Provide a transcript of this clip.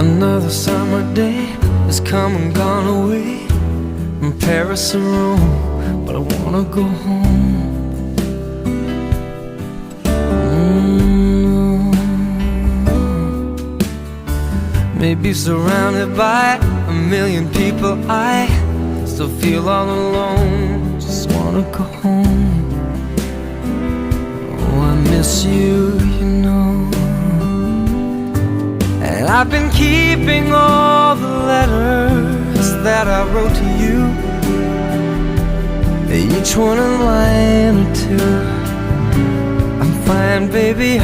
Another summer day has come and gone away from Paris or Rome, but I wanna go home. Maybe surrounded by a million people, I still feel all alone. Just wanna go home. Oh, I miss you, you know. And I've been keeping all the letters that I wrote to you, each one a line or two. I'm fine, baby.